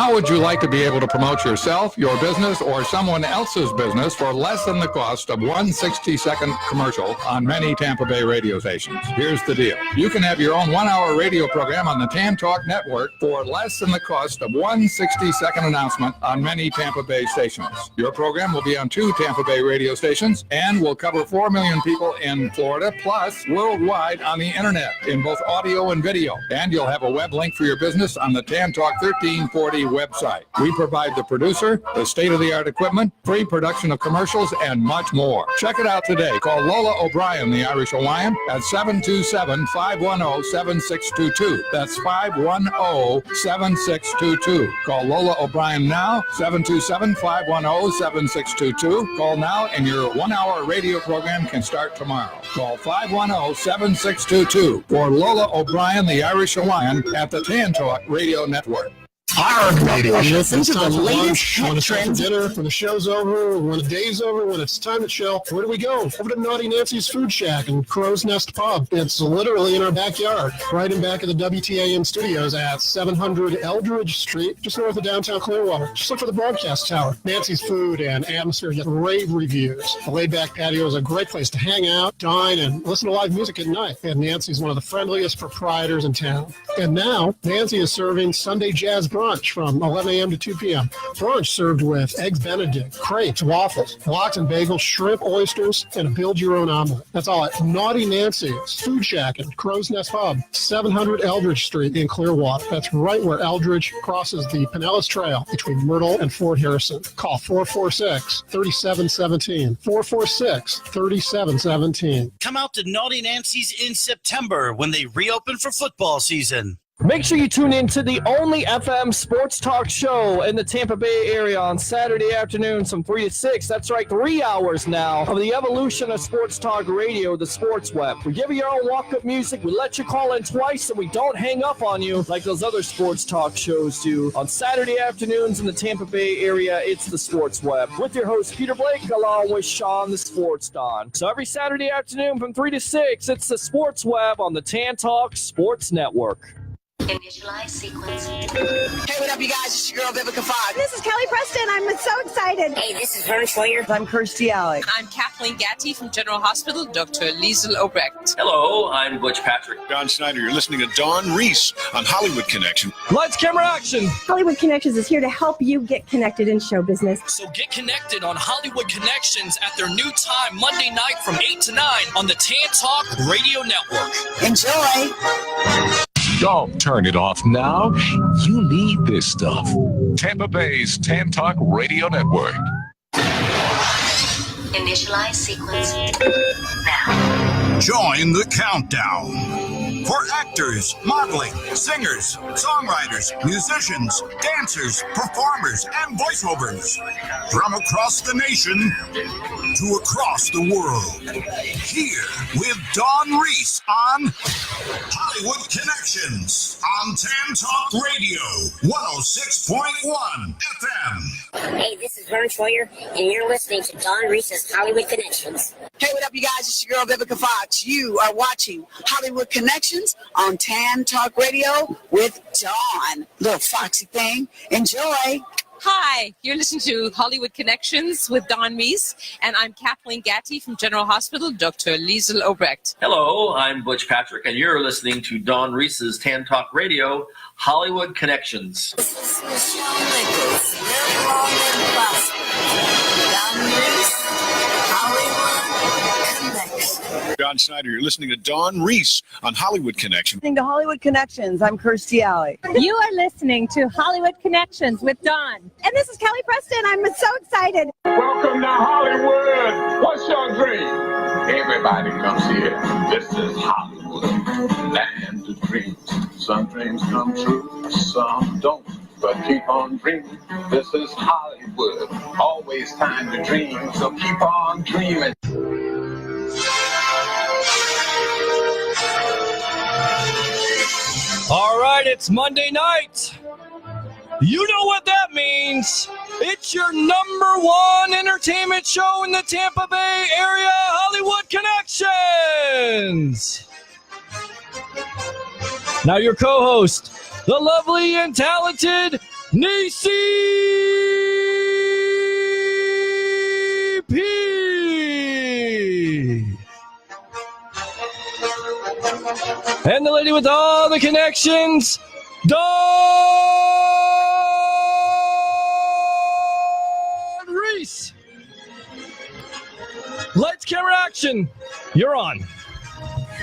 How would you like to be able to promote yourself, your business, or someone else's business for less than the cost of one 60-second commercial on many Tampa Bay radio stations? Here's the deal. You can have your own 1-hour radio program on the Tan Talk Network for less than the cost of one 60-second announcement on many Tampa Bay stations. Your program will be on 2 Tampa Bay radio stations and will cover 4 million people in Florida, plus worldwide on the internet in both audio and video. And you'll have a web link for your business on the Tan Talk 1340 website. We provide the producer, the state-of-the-art equipment, free production of commercials, and much more. Check it out today. Call Lola O'Brien, the Irish Hawaiian, at 727-510-7622. That's 510-7622. Call Lola O'Brien now, 727-510-7622. Call now and your 1-hour radio program can start tomorrow. Call 510-7622 for Lola O'Brien, the Irish Hawaiian, at the Tan Talk Radio Network. Listen to the latest tech trends. Dinner, when the show's over, when the day's over, when it's time to chill, where do we go? Over to Naughty Nancy's Food Shack and Crow's Nest Pub. It's literally in our backyard, right in back of the WTAM studios at 700 Eldridge Street, just north of downtown Clearwater. Just look for the broadcast tower. Nancy's food and atmosphere get rave reviews. The laid-back patio is a great place to hang out, dine, and listen to live music at night. And Nancy's one of the friendliest proprietors in town. And now, Nancy is serving Sunday Jazz Brunch from 11 a.m. to 2 p.m. Brunch served with Eggs Benedict, crepes, waffles, lox and bagels, shrimp, oysters, and a build-your-own omelet. That's all at Naughty Nancy's Food Shack and Crow's Nest Pub, 700 Eldridge Street in Clearwater. That's right where Eldridge crosses the Pinellas Trail between Myrtle and Fort Harrison. Call 446-3717. 446-3717. Come out to Naughty Nancy's in September when they reopen for football season. Make sure you tune in to the only FM sports talk show in the Tampa Bay area on Saturday afternoons from 3 to 6. That's right, 3 hours now of the evolution of sports talk radio, the Sports Web. We give you your own walk-up music. We let you call in twice, and we don't hang up on you like those other sports talk shows do. On Saturday afternoons in the Tampa Bay area, it's the Sports Web with your host, Peter Blake, along with Sean the Sports Don. So every Saturday afternoon from 3 to 6, it's the Sports Web on the Tan Talk Sports Network. Initialize sequence. Hey, what up, you guys? It's your girl, Vivica Fox. This is Kelly Preston. I'm so excited. Hey, this is Vern Schwager. I'm Kirstie Alley. I'm Kathleen Gatty from General Hospital, Dr. Liesel Obrecht. Hello, I'm Butch Patrick. Don Snyder. You're listening to Dawn Reese on Hollywood Connection. Lights, camera, action. Hollywood Connections is here to help you get connected in show business. So get connected on Hollywood Connections at their new time Monday night from 8 to 9 on the Tan Talk Radio Network. Enjoy. Don't turn it off now. You need this stuff. Tampa Bay's Tan Talk Radio Network. Initialize sequence. Now. Join the countdown. For actors, modeling, singers, songwriters, musicians, dancers, performers, and voiceovers. From across the nation to across the world. Here with Dawn Reese on Hollywood Connections on Tan Talk Radio 106.1 FM. Hey, this is Vern Schwager, and you're listening to Dawn Reese's Hollywood Connections. Hey, what up, you guys? It's your girl, Vivica Fox. You are watching Hollywood Connections on Tan Talk Radio with Dawn. Little foxy thing. Enjoy. Hi, you're listening to Hollywood Connections with Dawn Reese, and I'm Kathleen Gatty from General Hospital, Dr. Liesel Obrecht. Hello, I'm Butch Patrick, and you're listening to Dawn Reese's Tan Talk Radio, Hollywood Connections. This is Michelle Nichols. Live long and prosper. Dawn Reese, Hollywood Connections. Don Snyder. You're listening to Dawn Reese on Hollywood Connection. Listening to Hollywood Connections. I'm Kirstie Alley. You are listening to Hollywood Connections with Dawn. And this is Kelly Preston. I'm so excited. Welcome to Hollywood. What's your dream? Everybody comes here. This is Hollywood, land of dreams. Some dreams come true, some don't. But keep on dreaming. This is Hollywood. Always time to dream, so keep on dreaming. All right, it's Monday night. You know what that means. It's your number one entertainment show in the Tampa Bay area, Hollywood Connections. Now your co-host, the lovely and talented Nisi P. And the lady with all the connections, Dawn Reese. Lights, camera, action. You're on.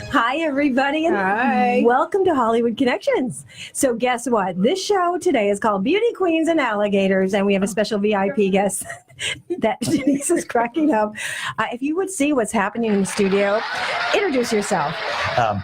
Hi, everybody, and Hi. welcome to Hollywood Connections. So guess what? This show today is called Beauty Queens and Alligators, and we have a special VIP guest that Denise is cracking up. If you would see what's happening in the studio, introduce yourself.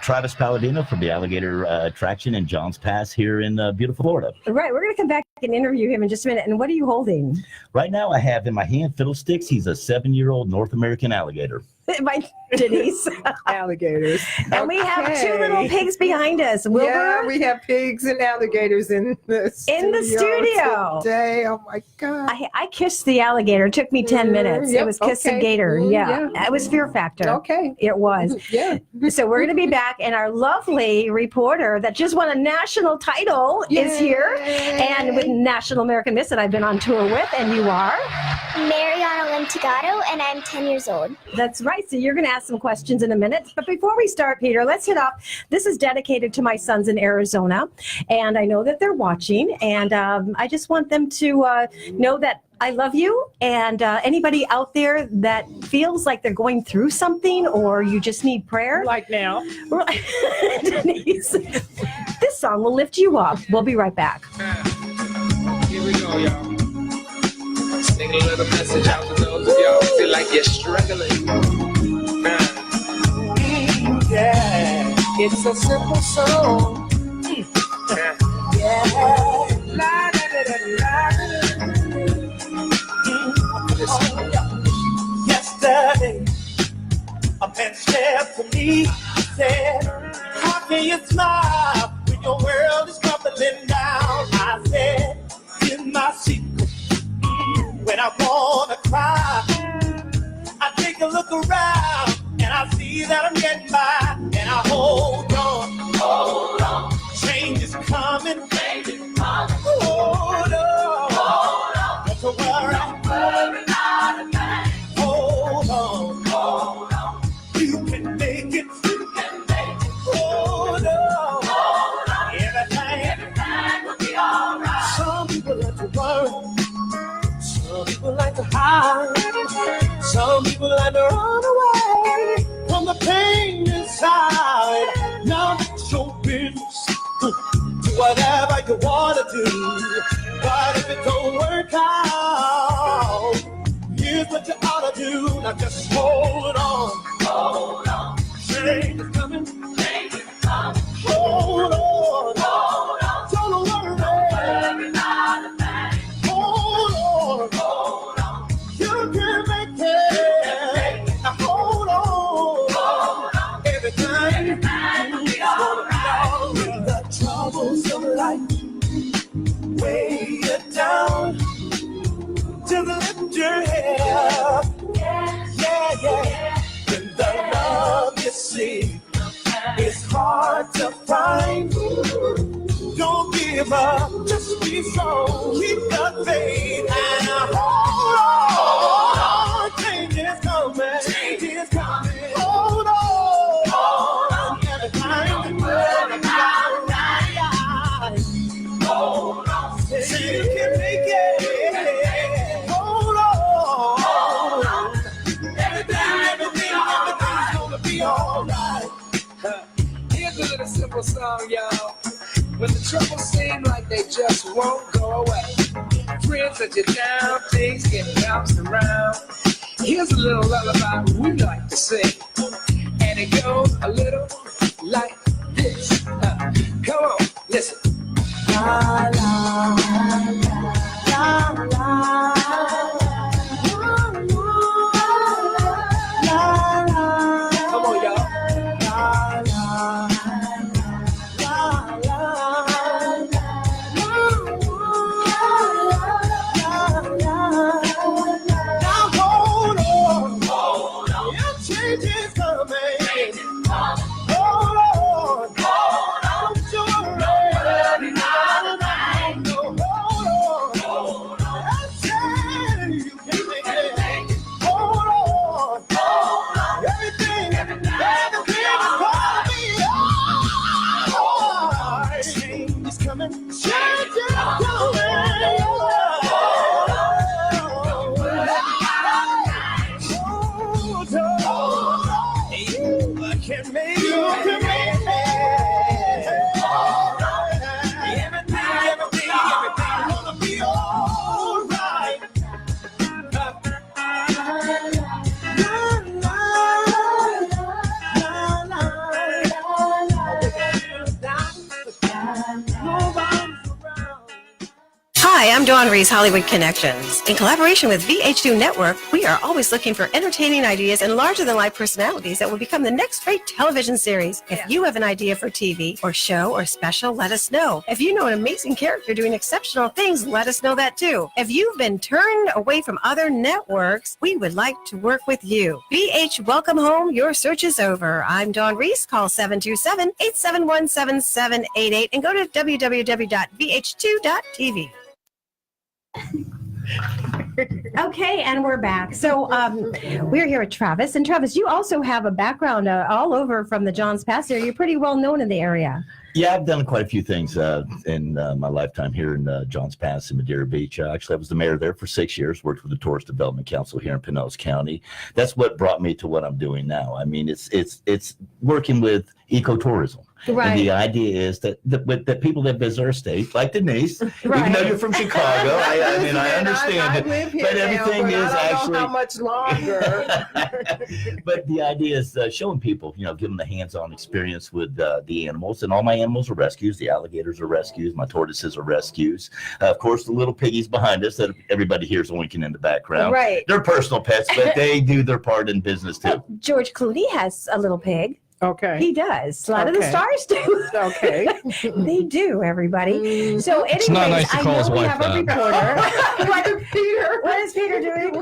Travis Palladino from the Alligator Attraction in Johns Pass here in beautiful Florida. Right, we're going to come back and interview him in just a minute. And what are you holding? Right now I have in my hand Fiddlesticks. He's a 7-year-old North American alligator. By Denise. Alligators. And we have two little pigs behind us. Wilbur? Yeah, we have pigs and alligators in the studio today. Oh my God. I kissed the alligator. It took me 10 minutes. Yep, It was Kiss the okay. Gator. Yeah. Yeah. It was Fear Factor. Okay. It was. Yeah. So we're going to be back, and our lovely reporter that just won a national title is here. And with National American Miss that I've been on tour with, and you are? Mariana Lentigato, and I'm 10 years old. That's right. So you're going to ask some questions in a minute. But before we start, Peter, let's hit off. This is dedicated to my sons in Arizona, and I know that they're watching, and I just want them to know that I love you, and anybody out there that feels like they're going through something or you just need prayer. Like now. Denise, this song will lift you up. We'll be right back. Here we go, y'all. Sing a little message out to those of y'all who feel like you're struggling. Yeah, it's a simple song. Yeah. La, da, da, da, la. Yesterday, a man said to me, said, how can you smile when your world is crumbling down? I said, in my secret, when I wanna cry, I take a look around and I see that I'm getting by, and I hold on. Hold on. Change is coming. Change is coming. Hold on. Hold on. Don't worry. Don't worry about a thing. Hold on. Hold on. You can make it. You can make it. Hold on. Hold on. Everything will be alright. Some people like to worry. Some people like to hide. Some people like to run away from the pain inside. Now it's your business. Do whatever you want to do. But if it don't work out, here's what you ought to do. Now just hold on. Hold on. Change is coming. Change is coming. Hold on. Hold on. Don't worry. Don't worry about a thing. Hold on. Hold on. You can make it. Now hold on. Hold on. Everything will be alright. When the troubles of life weigh you down, just lift your head up. Yeah. When the love you see is hard to find, don't give up. Just be strong. Keep the faith and hold on. Change is coming. Change is coming. Hold on. Hold on. Everything will be alright. Hold on. Say you can make it. Hold on. Hold on. Everything's gonna be alright. Here's a little simple song, y'all. When the troubles seem like they just won't go away, friends let you down, things get bounced around. Here's a little lullaby we like to sing, and it goes a little like this. Come on, listen. La la la la la. Come on, y'all. Hold on. I'm Dawn Reese, Hollywood Connections. In collaboration with VH2 Network, we are always looking for entertaining ideas and larger-than-life personalities that will become the next great television series. If you have an idea for TV or show or special, let us know. If you know an amazing character doing exceptional things, let us know that too. If you've been turned away from other networks, we would like to work with you. VH, welcome home. Your search is over. I'm Dawn Reese. Call 727-871-7788 and go to www.vh2.tv. Okay, and we're back. So we're here with Travis. And Travis, you also have a background all over from the Johns Pass area. You're pretty well known in the area. Yeah, I've done quite a few things in my lifetime here in Johns Pass and Madeira Beach. Actually, I was the mayor there for 6 years, worked with the Tourist Development Council here in Pinellas County. That's what brought me to what I'm doing now. I mean, it's working with ecotourism. Right. And the idea is that people that visit our state, like Denise, even though you're from Chicago, I mean, I understand it, live here but now, everything but is I don't actually. know how much longer. But the idea is showing people, give them the hands-on experience with the animals. And all my animals are rescues. The alligators are rescues. My tortoises are rescues. Of course, the little piggies behind us that everybody hears winking in the background. Right. They're personal pets, but they do their part in business too. George Clooney has a little pig. Okay. He does. A lot of the Okay. stars do. Okay. They do, everybody. So anyways, It's not nice to call his we wife have a that. reporter. What is Peter doing?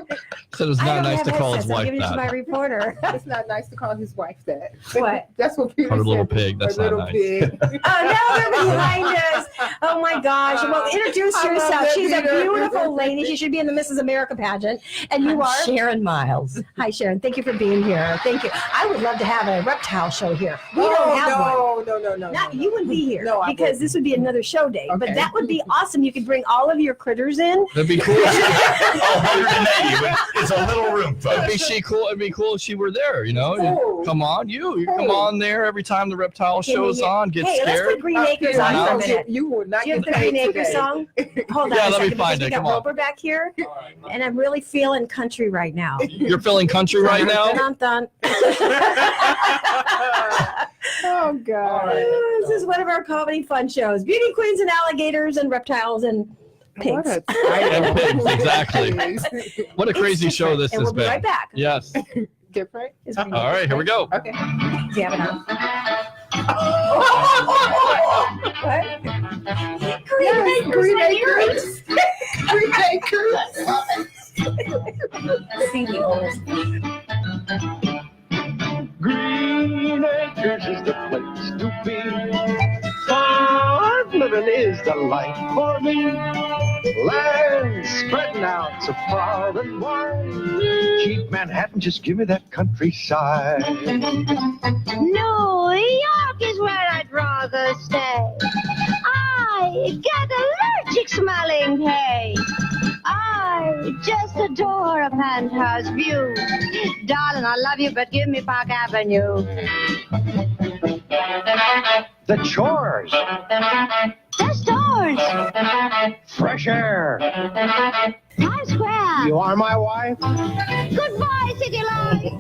Said it's I not don't nice have to call his headsets. I'm wife giving it to my that. reporter. It's not nice to call his wife that. What? That's what Peter Or a said. little pig. That's a not little nice. pig. Oh, now they're behind us. Oh my gosh. Well, introduce I love yourself. that, She's a Peter. beautiful lady. She should be in the Mrs. America pageant. And you are Sharon Miles. Hi, Sharon. Thank you for being here. Thank you. I would love to have a reptile show here. We don't have one. No. Not, you wouldn't be here No, I because this would be another show day. But Okay. that would be awesome. You could bring all of your critters in. That'd be cool. 180, but it's a little room, It'd be folks. cool. It'd be cool if she were there. Oh. Come on, you come on there every time the reptile show's on. Get Hey, let's scared. put Green Acres on for a minute. You will not Do you have get the Green paid Acres today. song? Hold on Yeah, a let me second, find because it. we Come got on. Roper back here, and I'm really feeling country right now. You're feeling country right now. Dun, dun. Oh, God. This is one of our comedy fun shows. Beauty queens and alligators and reptiles and pigs. What a And pigs, exactly. Jeez. What a crazy It's show different, this and has we'll be been. right back. Yes. Different? All right, here we go. Okay. Do you have it on? What? Green Acres. Green Acres. Sing the old. Green Acres is the place to be. Farm living is the life for me. Land spreading out so far and wide. Keep Manhattan, just give me that countryside. New York is where I'd rather stay. I get allergic smelling hay. I just adore a penthouse view. Darling, I love you, but give me Park Avenue. The chores, The stores, fresh air. Times Square. You are my wife. Goodbye, city life.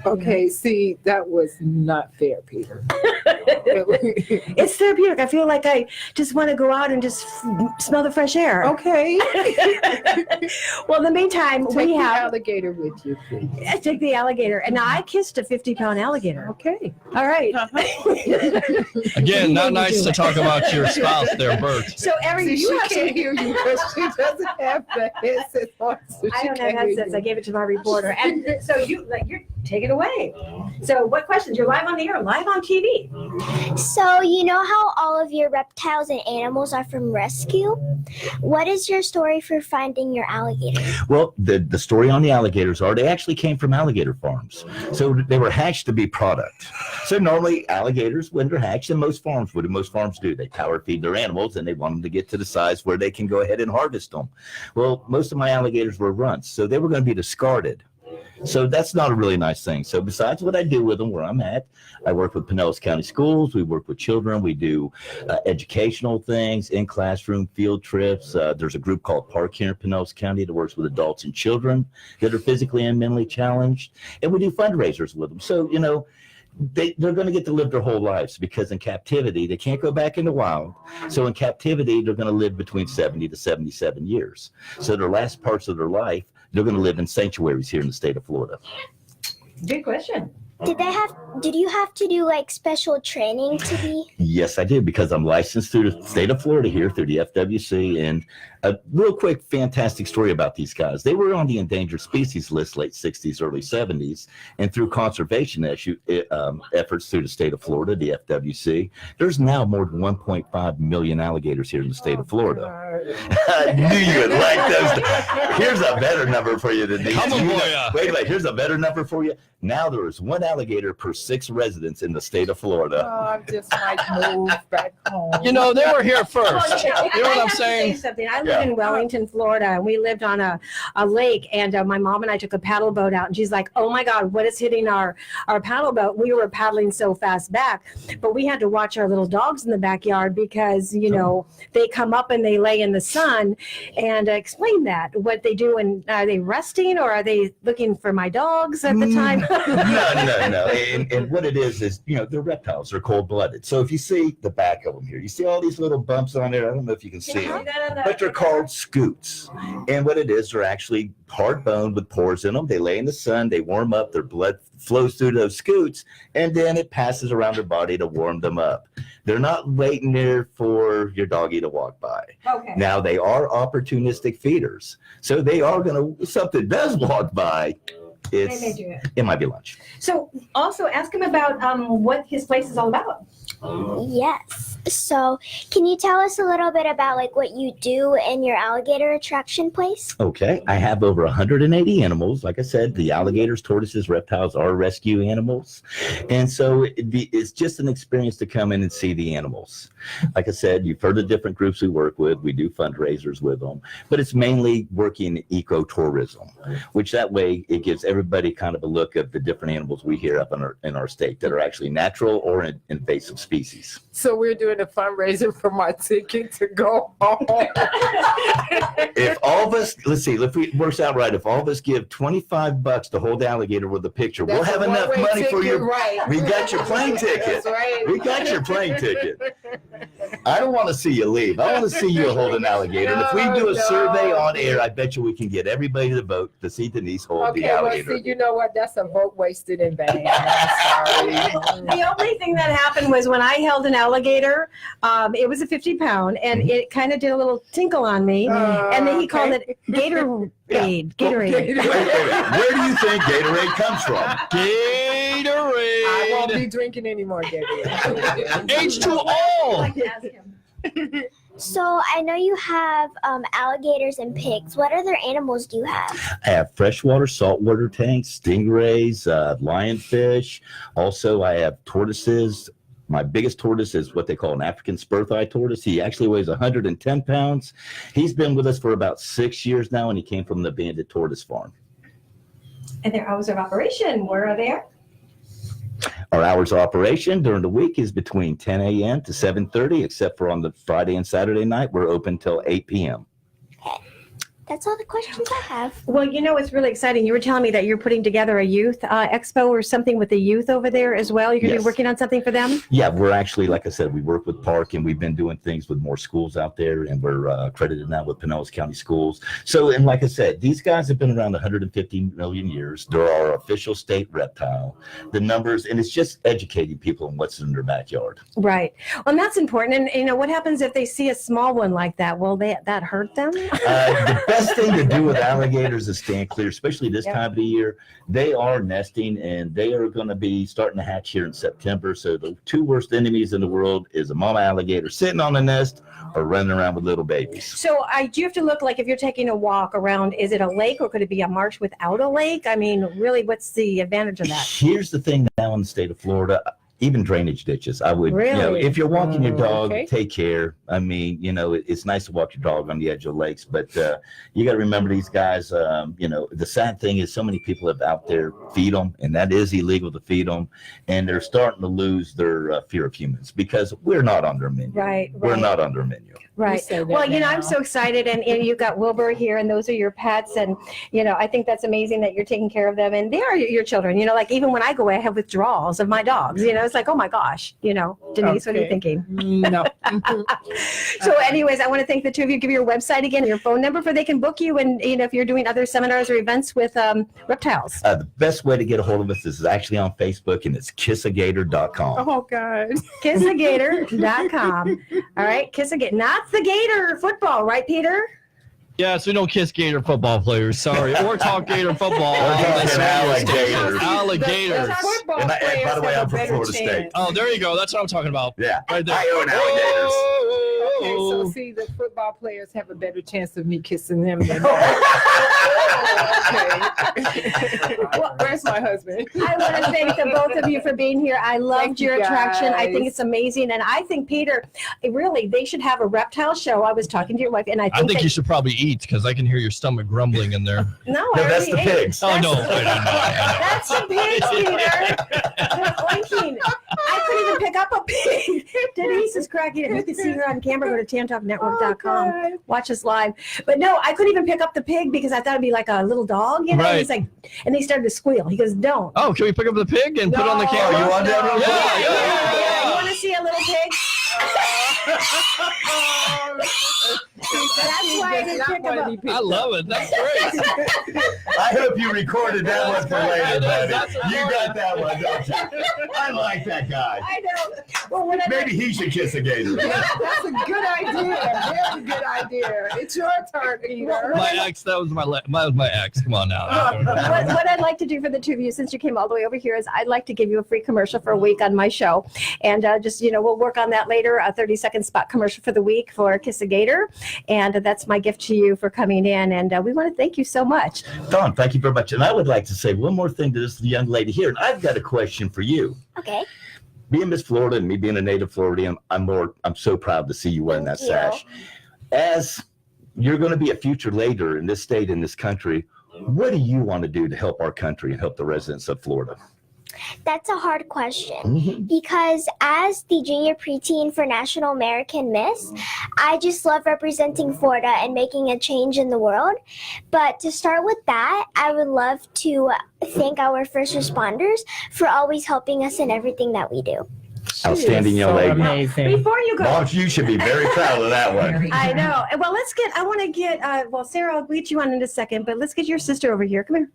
Okay, see, that was not fair, Peter. It's therapeutic. I feel like I just want to go out and just smell the fresh air. Okay. Well, in the meantime, Take we the have. alligator with you, please. I take the alligator, and now I kissed a 50-pound alligator. Okay. All right. Again, not You nice do to it. talk about your spouse there, Bert. So every See, you she have can't some- hear you because she doesn't have the headset on. So I she don't have can't hear headsets. you. I gave it to my reporter, and so you take it away. So, what questions? You're live on the air, live on TV. So, you know how all of your reptiles and animals are from rescue? What is your story for finding your alligator? Well, the story on the alligators are they actually came from alligator farms. So they were hatched to be product. So normally alligators, when they're hatched, and most farms would, and most farms do, they power feed their animals and they want them to get to the size where they can go ahead and harvest them. Well, most of my alligators were runts, so they were going to be discarded. So that's not a really nice thing. So besides what I do with them where I'm at, I work with Pinellas County Schools. We work with children. We do educational things, in-classroom field trips. There's a group called Park here in Pinellas County that works with adults and children that are physically and mentally challenged. And we do fundraisers with them. So, they're going to get to live their whole lives, because in captivity, they can't go back in the wild. So in captivity, they're going to live between 70 to 77 years. So their last parts of their life, they're going to live in sanctuaries here in the state of Florida. Good question. Did you have to do like special training to be? Yes, I did, because I'm licensed through the state of Florida here through the FWC. And a real quick, fantastic story about these guys. They were on the endangered species list late 60s, early 70s. And through conservation efforts through the state of Florida, the FWC, there's now more than 1.5 million alligators here in the state of Florida. I knew you would like those. Here's a better number for you than these. Wait, here's a better number for you. Now there is one alligator per 6 residents in the state of Florida. Oh, I just might move back home. You know, they were here first. You know what I'm saying? Something. I live in Wellington, Florida, and we lived on a lake, and my mom and I took a paddle boat out, and she's like, oh my God, what is hitting our paddle boat? We were paddling so fast back, but we had to watch our little dogs in the backyard because, you know, they come up and they lay in the sun, and explain that, what they do, and are they resting or are they looking for my dogs at the time? No. And what it is, you know, they're reptiles. They're cold-blooded. So if you see the back of them here, you see all these little bumps on there. I don't know if you can see them, but they're called scutes. And what it is, they're actually hard-boned with pores in them. They lay in the sun. They warm up. Their blood flows through those scutes, and then it passes around their body to warm them up. They're not waiting there for your doggy to walk by. Okay. Now, they are opportunistic feeders. So they are going to, if something does walk by, it might be lunch. So also ask him about what his place is all about. Yes. So can you tell us a little bit about like what you do in your alligator attraction place? Okay. I have over 180 animals. Like I said, the alligators, tortoises, reptiles are rescue animals. And so it's just an experience to come in and see the animals. Like I said, you've heard of different groups we work with. We do fundraisers with them. But it's mainly working ecotourism, which that way it gives everybody kind of a look at the different animals we hear up in our state that are actually natural or invasive species. So we're doing a fundraiser for my ticket to go home. If all of us, let's see, if it works out right, if all of us give $25 to hold the alligator with a picture, we'll have enough money for your. Right. We got your plane ticket. That's right. We got your plane ticket. I don't want to see you leave. I want to see you hold an alligator. And if we do a survey on air, I bet you we can get everybody to vote to see Denise hold the alligator. Well, see, you know what? That's a vote wasted in vain. I'm sorry. The only thing that happened was when I held an alligator, it was a 50-pound, and it kind of did a little tinkle on me, and then he called it Gatorade. Gatorade. Where do you think Gatorade comes from? Gatorade. I won't be drinking any more Gatorade. H2O. So I know you have alligators and pigs. What other animals do you have? I have freshwater, saltwater tanks, stingrays, lionfish. Also, I have tortoises. My biggest tortoise is what they call an African spur-thigh tortoise. He actually weighs 110 pounds. He's been with us for about 6 years now, and he came from the Banded Tortoise Farm. And their hours of operation, where are they at? Our hours of operation during the week is between 10 a.m. to 7:30, except for on the Friday and Saturday night, we're open till 8 p.m. That's all the questions I have. Well, you know, it's really exciting. You were telling me that you're putting together a youth expo or something with the youth over there as well. You're going to be working on something for them? Yeah, we're actually, like I said, we work with Park, and we've been doing things with more schools out there, and we're accredited now with Pinellas County Schools. So, and like I said, these guys have been around 150 million years. They're our official state reptile. The numbers, and it's just educating people on what's in their backyard. Right. Well, and that's important. And, you know, what happens if they see a small one like that? Will that hurt them? The best thing to do with alligators is stand clear, especially this time of the year. They are nesting, and they are going to be starting to hatch here in September. So the two worst enemies in the world is a mama alligator sitting on the nest or running around with little babies. So do you have to look, like if you're taking a walk around, is it a lake or could it be a marsh without a lake? I mean, really, what's the advantage of that? Here's the thing now in the state of Florida. even drainage ditches. I would, Really? if you're walking your dog, Okay. take care. I mean, it's nice to walk your dog on the edge of lakes, but you got to remember these guys. The sad thing is so many people have out there feed them, and that is illegal to feed them, and they're starting to lose their fear of humans because we're not on their menu. Right. We're not on their menu. Right. say that Well, now. I'm so excited, and you've got Wilbur here, and those are your pets, and I think that's amazing that you're taking care of them, and they are your children. Like even when I go away, I have withdrawals of my dogs. It's like, oh my gosh, Denise, what are you Okay. thinking? No. So, anyways, I want to thank the two of you. Give your website again, your phone number, for they can book you, and if you're doing other seminars or events with reptiles. The best way to get a hold of us is actually on Facebook, and it's kissagator.com. Oh, God. Kissagator.com. All right, Kissagator, not the Gator football, right, Peter? Yes, we don't kiss Gator football players. Sorry, or talk Gator football. We're talking alligators. Alligators. The football And players by the way, have I'm a from better Florida State. chance. Oh, there you go. That's what I'm talking about. Yeah, Right there. I own alligators. Okay, so see, the football players have a better chance of me kissing them than Where's my husband? I want to thank the both of you for being here. I loved Thank you, your attraction. I think guys. it's amazing. And I think, Peter, really, they should have a reptile show. I was talking to your wife, and I think, you should probably eat because I can hear your stomach grumbling in there. No, No, I that's already the ate. pigs. Oh, no. That's the pigs, Peter. They're oinking. I couldn't even pick up a pig. Denise is cracking it. You can see her on camera. Go to tantalknetwork.com. Watch us live. But no, I couldn't even pick up the pig because I thought it'd be like a little dog, Right. He's like, and they started to squeal. He goes, don't. Oh, can we pick up the pig and put it on the camera? you want that real quick? You want to see a little pig? That's why I didn't pick him up. I love it. That's great. I hope you recorded that one for later, buddy. That's You got that one, don't you? I like that guy. I know. Well, when Maybe he should kiss a gator. That's a good idea. Very good idea. It's your turn, Peter. My ex, that was my ex. Come on now. what I'd like to do for the two of you, since you came all the way over here, is I'd like to give you a free commercial for a week on my show. And we'll work on that later, a 30-second spot commercial for the week for Kiss a Gator. And that's my gift to you for coming in. And we want to thank you so much. Don, thank you very much. And I would like to say one more thing to this young lady here. And I've got a question for you. Okay. Being Miss Florida and me being a native Floridian, I'm so proud to see you wearing that sash. As you're going to be a future leader in this state, in this country, what do you want to do to help our country and help the residents of Florida? That's a hard question because as the junior preteen for National American Miss, I just love representing Florida and making a change in the world. But to start with that, I would love to thank our first responders for always helping us in everything that we do. Outstanding young lady. Amazing. Before you go. Moms, you should be very proud of that one. I know. Well, I want to get, Sarah, I'll greet you on in a second, but let's get your sister over here. Come here.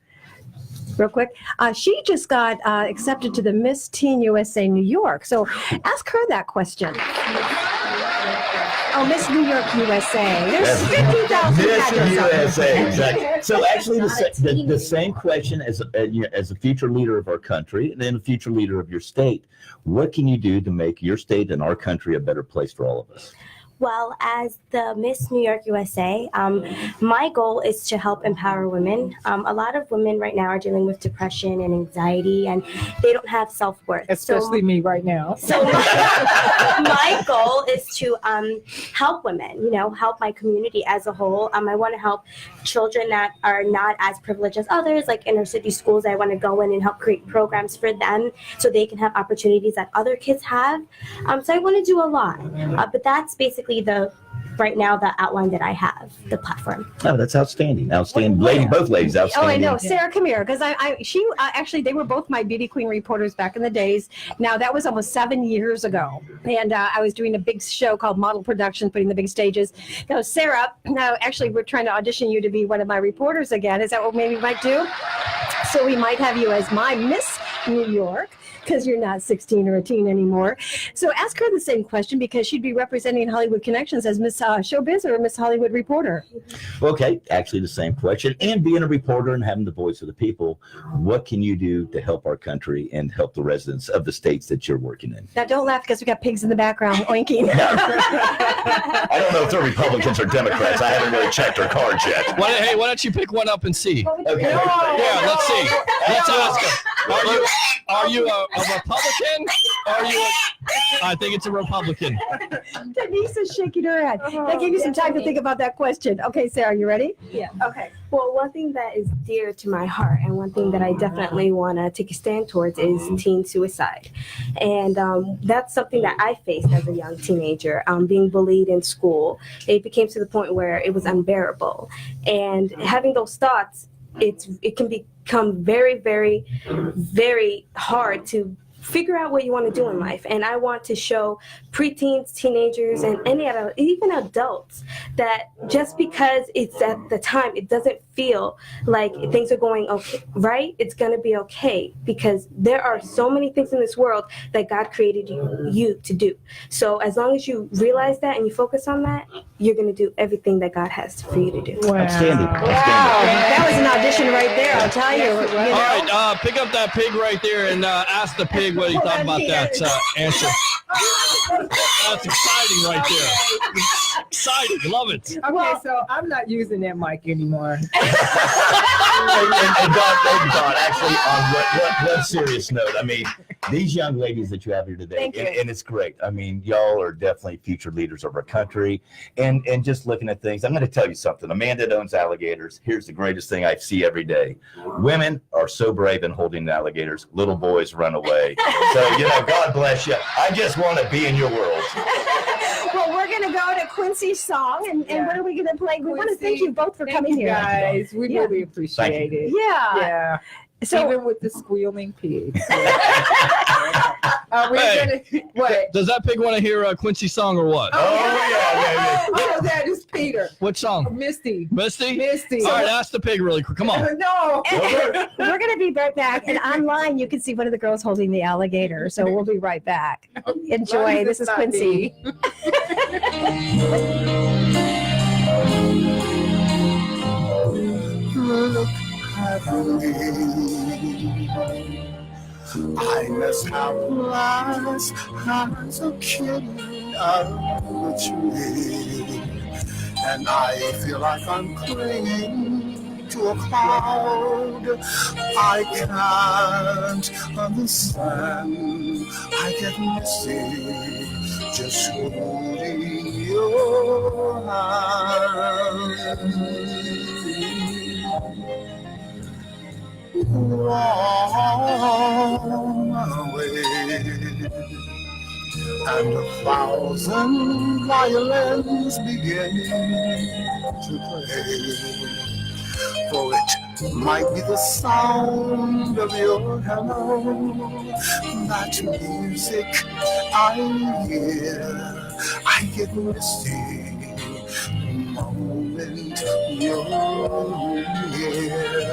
Real quick. She just got accepted to the Miss Teen USA New York. So ask her that question. Oh, Miss New York USA. There's 50,000 Miss pageants. USA, exactly. So actually, the same question as a future leader of our country and then a future leader of your state. What can you do to make your state and our country a better place for all of us? Well, as the Miss New York USA, my goal is to help empower women. A lot of women right now are dealing with depression and anxiety, and they don't have self-worth. Especially me right now. So my goal is to help women, help my community as a whole. I want to help children that are not as privileged as others, like inner city schools. I want to go in and help create programs for them so they can have opportunities that other kids have. So I want to do a lot, but that's basically right now the outline that I have, the platform. Oh, that's outstanding. Outstanding. Both ladies, Oh, outstanding. I know. Sarah, come here. Because actually, they were both my Beauty Queen reporters back in the days. Now, that was almost 7 years ago. And I was doing a big show called Model Production, putting the big stages. Now, Sarah, actually, we're trying to audition you to be one of my reporters again. Is that what maybe we might do? So we might have you as my Miss New York, because you're not 16 or a teen anymore. So ask her the same question, because she'd be representing Hollywood Connections as Miss Showbiz or Miss Hollywood Reporter. Okay, actually the same question. And being a reporter and having the voice of the people, what can you do to help our country and help the residents of the states that you're working in? Now, don't laugh because we got pigs in the background oinking. I don't know if they're Republicans or Democrats. I haven't really checked their cards yet. Why don't you pick one up and see? Okay. Yeah, let's see. Let's ask them. Are you a Republican? I think it's a Republican. Denise is shaking her head. That gave you some time to think about that question. Okay, Sarah, you ready? Yeah. Okay. Well, one thing that is dear to my heart and one thing that I definitely want to take a stand towards is teen suicide. And that's something that I faced as a young teenager, being bullied in school. It became to the point where it was unbearable. And having those thoughts, it can become very, very, very hard to figure out what you want to do in life. And I want to show preteens, teenagers, and even adults that just because it's at the time, it doesn't feel like things are going okay, right? It's going to be okay, because there are so many things in this world that God created you to do. So as long as you realize that and you focus on that, you're going to do everything that God has for you to do. Wow. Outstanding. Wow. That was an audition right there, I'll tell you. All right, pick up that pig right there and ask the pig what he thought about that answer. That's exciting right there. Exciting, love it. Okay, so I'm not using that mic anymore. and Don, actually, on one serious note, I mean, these young ladies that you have here today, and it's great. I mean, y'all are definitely future leaders of our country. And just looking at things, I'm going to tell you something. A man that owns alligators, here's the greatest thing I see every day. Women are so brave in holding alligators. Little boys run away. So, God bless you. I just want to be in your world. Well, we're going to go to Quincy's song, and what are we going to play? We want to thank you both for coming here. Guys, we really appreciate it. Yeah. So, even with the squealing pigs. What? Does that pig want to hear a Quincy song or what? Oh, that is Peter. What song? Misty. Misty? Misty. All right, ask the pig really quick. Come on. No. We're going to be right back. And online, you can see one of the girls holding the alligator. So we'll be right back. Enjoy. This is Quincy. Look at me. I must have lies as a kitten out of a tree, and I feel like I'm clinging to a cloud. I can't understand. I get misty just holding your hand. Warm away, and 1,000 violins begin to play. For it might be the sound of your hello, that music I hear. I get misty the moment you're here.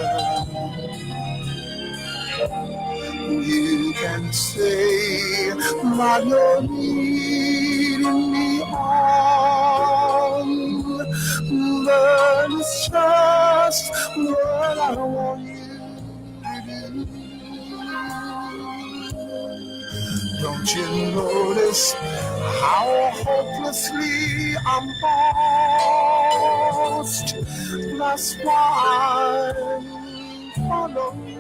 You can say that you're leading me on, but it's just what I want you to do. Don't you notice how hopelessly I'm lost? That's why I follow you.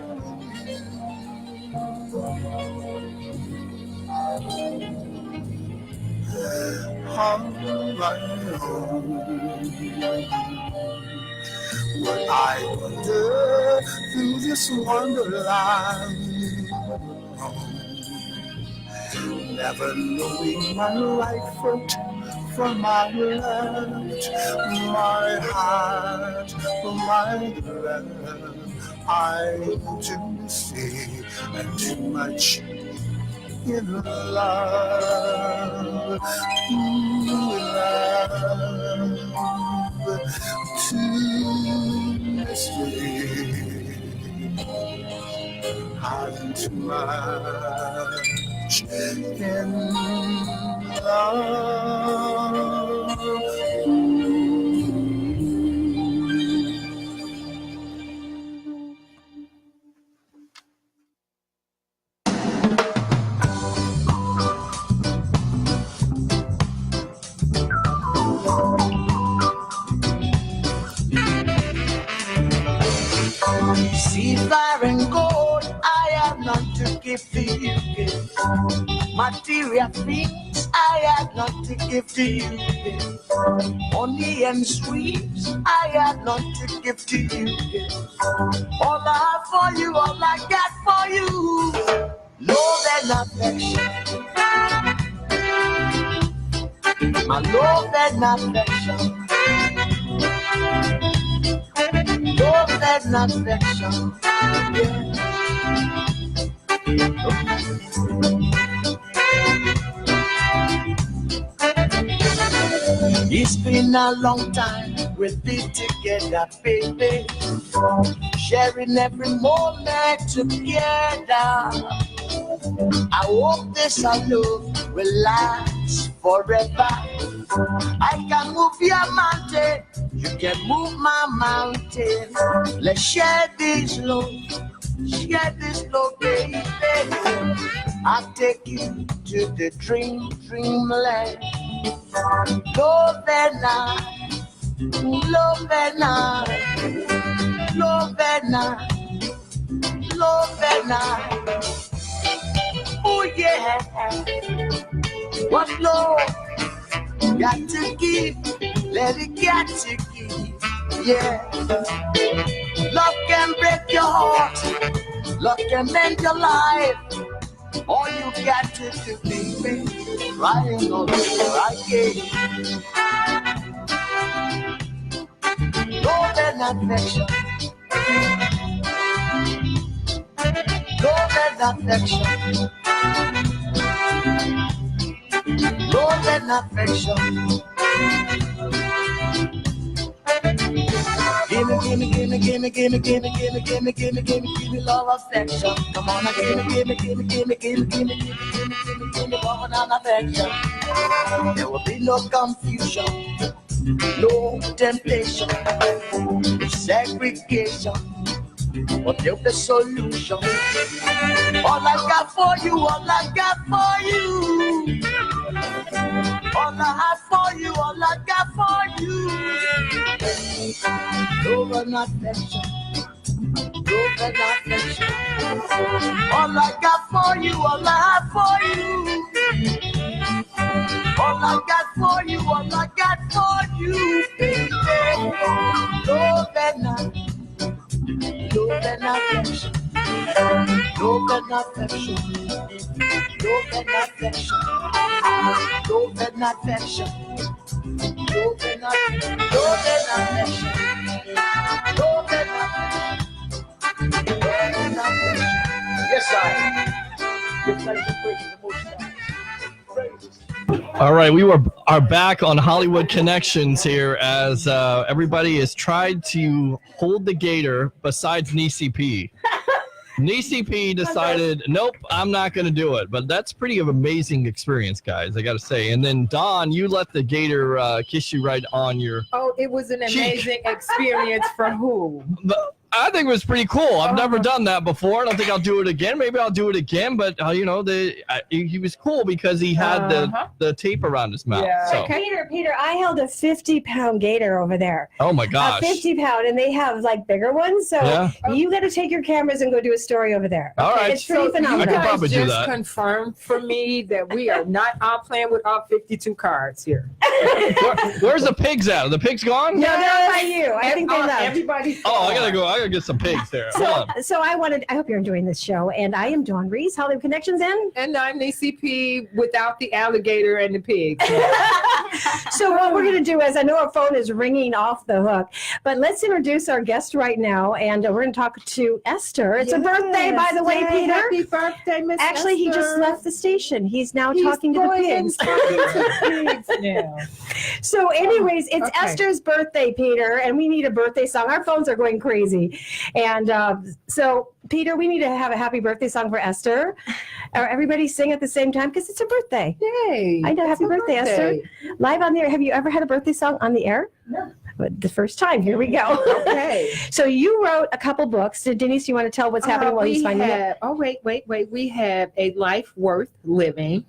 On my own, but I wander through this wonderland, never knowing my right foot from my left, my heart from my left. I'm too misty and too much in love, too misty and too much in love. Sea, fire, and gold I have not give to you. Material things I had not to give to you. Money and sweets I had not to give to you. All I have for you, all I got for you. Love and affection. My love and affection. Love and affection. It's been a long time we've been together, baby, sharing every moment together. I hope this love will last forever. I can move your mountain, you can move my mountain. Let's share this love, baby. I'll take you to the dreamland. Love and I, love and I, love and I, love and I. Oh yeah, what love got to give, let it get to give. Yeah, love can break your heart, love can mend your life. All you got to do, baby, crying on the right game. Love and affection. Love and affection. Love and affection. Gimme love affection. Come on, gimme love and affection. There will be no confusion, no temptation, no segregation, but there'll be solution. All I got for you, all I got for you. All I have for you, all I got for you. Love and affection, love and affection. All I got for you, all I have for you. All I got for you, all I got for you, baby. Love and affection, love and affection, love and affection, love and affection, love and affection, love and affection, love and affection. Yes, I. All right, we are back on Hollywood Connections here as everybody has tried to hold the gator besides Nisi P. Nisi P decided, nope, I'm not going to do it. But that's pretty amazing experience, guys, I got to say. And then, Dawn, you let the gator kiss you right on your Oh, it was an amazing experience for who? I think it was pretty cool. I've never done that before. I don't think I'll do it again. Maybe I'll do it again. But, he was cool because he had the tape around his mouth. Yeah. So. Peter, I held a 50-pound gator over there. Oh, my gosh. A 50-pound, and they have, like, bigger ones. So you got to take your cameras and go do a story over there. All right. It's pretty phenomenal. I could probably do just that. confirmed for me that we are not all playing with all 52 cards here. Where's the pigs at? Are the pigs gone? No, they're by you. I think they left. Everybody. Oh, I gotta get some pigs there. Hold on. So I hope you're enjoying this show, and I am Dawn Reese, Hollywood Connections, and I'm Nisi P without the alligator and the pig. So what we're going to do is, I know our phone is ringing off the hook, but let's introduce our guest right now, and we're going to talk to Esther. It's a birthday, by the way, Peter. Happy birthday, Miss Actually, he just left the station. He's now talking to the pigs. Now. So anyways, it's Esther's birthday, Peter, and we need a birthday song. Our phones are going crazy. And so, Peter, we need to have a happy birthday song for Esther. Everybody sing at the same time because it's her birthday. Yay. I know. Happy birthday, Esther. Live on the air. Have you ever had a birthday song on the air? No. The first time. Here we go. Okay. So you wrote a couple books. Denise, you want to tell what's happening while he's finding it? Oh, wait. We have A Life Worth Living,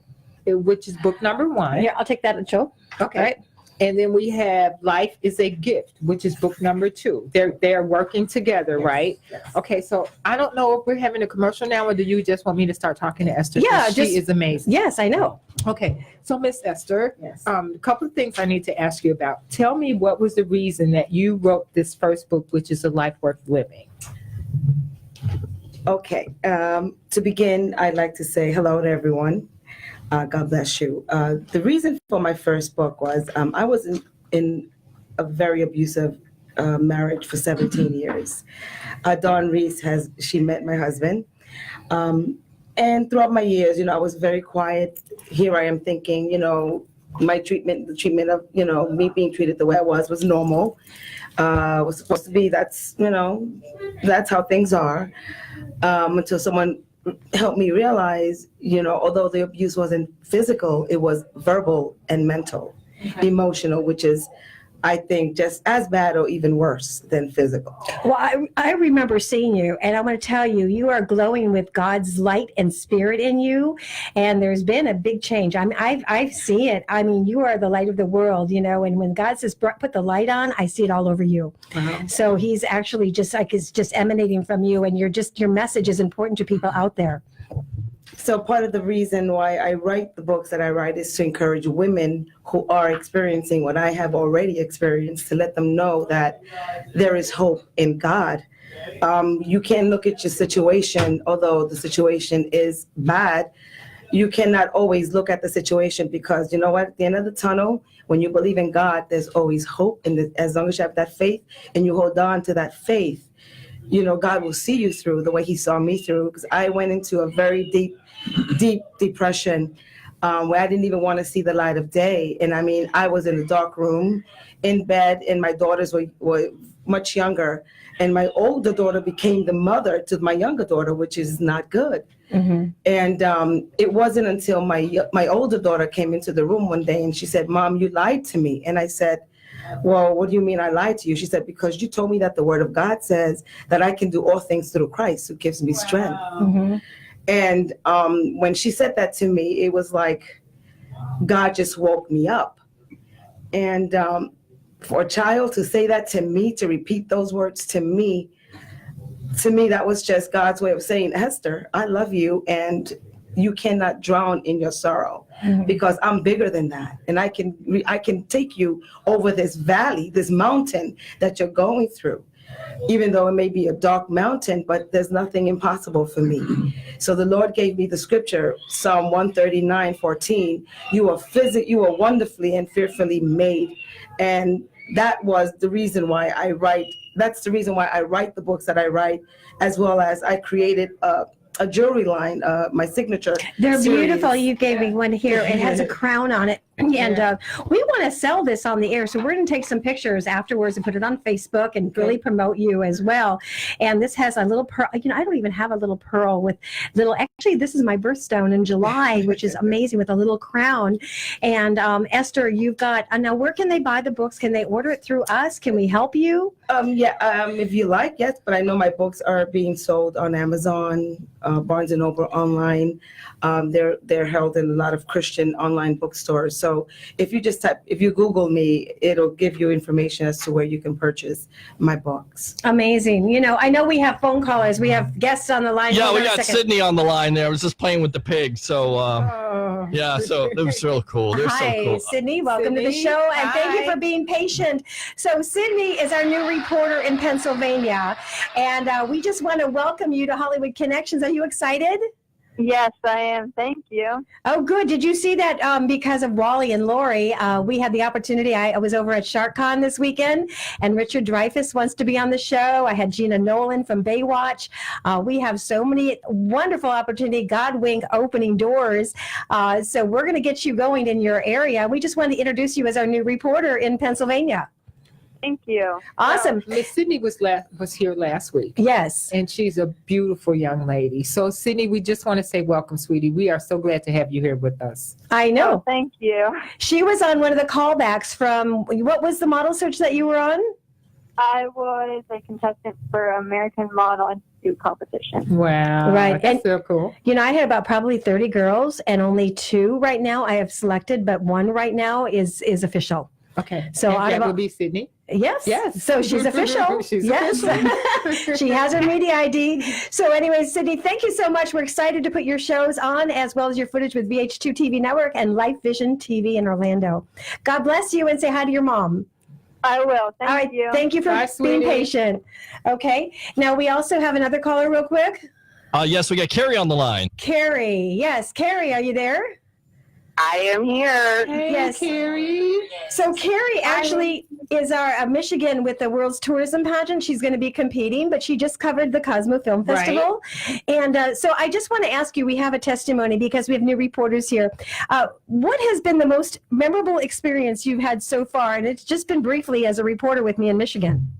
which is book number 1. Here, I'll take that and show. Okay. All right. And then we have Life is a Gift, which is book number 2. They're working together, right? Yes. Okay, so I don't know if we're having a commercial now, or do you just want me to start talking to Esther? Yeah, She is amazing. Yes, I know. Okay, so Miss Esther, a couple of things I need to ask you about. Tell me, what was the reason that you wrote this first book, which is A Life Worth Living? Okay, to begin, I'd like to say hello to everyone. God bless you. The reason for my first book was I was in a very abusive marriage for 17 years. Dawn Reese she met my husband. And throughout my years, I was very quiet. Here I am thinking, my treatment, the treatment of, me being treated the way I was normal. Was supposed to be, that's how things are. Until someone helped me realize, although the abuse wasn't physical, it was verbal and mental, emotional, which is, I think, just as bad or even worse than physical. Well, I remember seeing you, and I'm going to tell you, you are glowing with God's light and spirit in you, and there's been a big change. I mean, I see it. I mean, you are the light of the world, and when God says put the light on, I see it all over you. So he's actually it's just emanating from you, and your message is important to people out there. So part of the reason why I write the books that I write is to encourage women who are experiencing what I have already experienced, to let them know that there is hope in God. You can look at your situation, although the situation is bad, you cannot always look at the situation, because you know what, at the end of the tunnel, when you believe in God, there's always hope. And as long as you have that faith and you hold on to that faith, God will see you through the way he saw me through. Because I went into a very deep depression where I didn't even want to see the light of day. And I mean, I was in a dark room in bed, and my daughters were much younger. And my older daughter became the mother to my younger daughter, which is not good. And it wasn't until my older daughter came into the room one day and she said, "Mom, you lied to me." And I said, "Well, what do you mean I lied to you?" She said, "Because you told me that the word of God says that I can do all things through Christ who gives me strength." And when she said that to me, it was like God just woke me up. And for a child to say that to me, to repeat those words to me, that was just God's way of saying, "Esther, I love you, and you cannot drown in your sorrow, because I'm bigger than that. And I can take you over this valley, this mountain that you're going through. Even though it may be a dark mountain, but there's nothing impossible for me." So the Lord gave me the scripture, Psalm 139:14. You are wonderfully and fearfully made. And that was the reason why I write. That's the reason why I write the books that I write, as well as I created a jewelry line, my signature. They're series. beautiful. You gave me one here. It has a crown on it. And we want to sell this on the air. So we're going to take some pictures afterwards and put it on Facebook and really promote you as well. And this has a little pearl. I don't even have a little pearl with actually, this is my birthstone in July, which is amazing, with a little crown. And Esther, you've got, now where can they buy the books? Can they order it through us? Can we help you? If you like, yes. But I know my books are being sold on Amazon, Barnes & Noble online. They're held in a lot of Christian online bookstores. So if you Google me, it'll give you information as to where you can purchase my books. Amazing. I know we have phone callers. We have guests on the line. Yeah, we got Sydney on the line there. I was just playing with the pig. So, so it was real cool. They're so cool. Sydney. Welcome to the show. And thank you for being patient. So Sydney is our new reporter in Pennsylvania. And we just want to welcome you to Hollywood Connections. Are you excited? Yes, I am. Thank you. Oh, good. Did you see that because of Wally and Lori, we had the opportunity. I was over at SharkCon this weekend, and Richard Dreyfuss wants to be on the show. I had Gina Nolan from Baywatch. We have so many wonderful opportunities, God wink opening doors. So we're going to get you going in your area. We just wanted to introduce you as our new reporter in Pennsylvania. Thank you. Awesome. Miss Sydney was here last week. Yes. And she's a beautiful young lady. So, Sydney, we just want to say welcome, sweetie. We are so glad to have you here with us. I know. Oh, thank you. She was on one of the callbacks from, what was the model search that you were on? I was a contestant for American Model Institute competition. Wow. Right. That's so cool. I had about probably 30 girls, and only 2 right now I have selected, but 1 right now is official. Okay. So and out that of will be Sydney. Yes. Yes. So she's official. She's yes. official. She has her media ID. So anyway, Sydney, thank you so much. We're excited to put your shows on as well as your footage with VH2 TV Network and Life Vision TV in Orlando. God bless you and say hi to your mom. I will. Thank All right. you. Thank you for Bye, being sweetie. patient. Okay. Now we also have another caller real quick. Yes, we got Carrie on the line. Carrie. Yes. Carrie, are you there? I am here. Hey, Yes. Carrie. So Carrie actually is our Michigan with the World's Tourism Pageant. She's going to be competing, but she just covered the Cosmo Film Right. Festival. And so I just want to ask you, we have a testimony because we have new reporters here. What has been the most memorable experience you've had so far? And it's just been briefly as a reporter with me in Michigan.